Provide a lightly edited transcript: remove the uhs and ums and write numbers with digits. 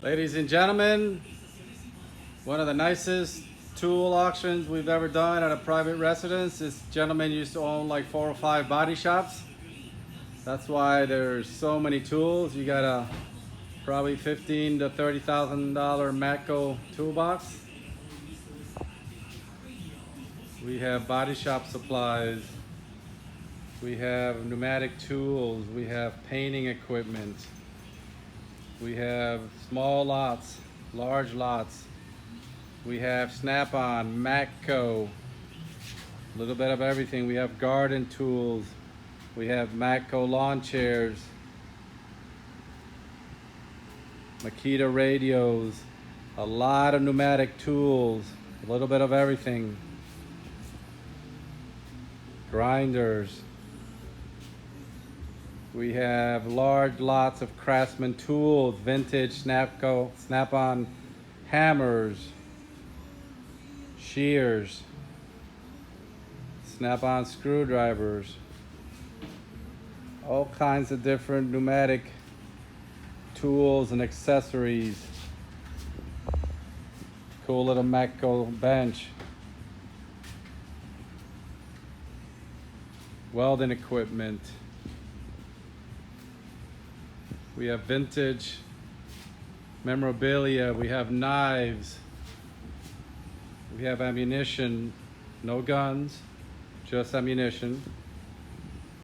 Ladies and gentlemen, one of the nicest tool auctions we've ever done at a private residence. This gentleman used to own like 4 or 5 body shops. That's why there's so many tools. You got a probably $15,000 to $30,000 Matco toolbox. We have body shop supplies. We have pneumatic tools. We have painting equipment. We have small lots, large lots. We have Snap-On, Matco, a little bit of everything. We have garden tools. We have Matco lawn chairs, Makita radios, a lot of pneumatic tools, a little bit of everything. Grinders. We have large lots of Craftsman tools, vintage Snap-On hammers, shears, Snap-On screwdrivers, all kinds of different pneumatic tools and accessories. Cool little Matco bench. Welding equipment. We have vintage memorabilia. We have knives. We have ammunition. No guns, just ammunition.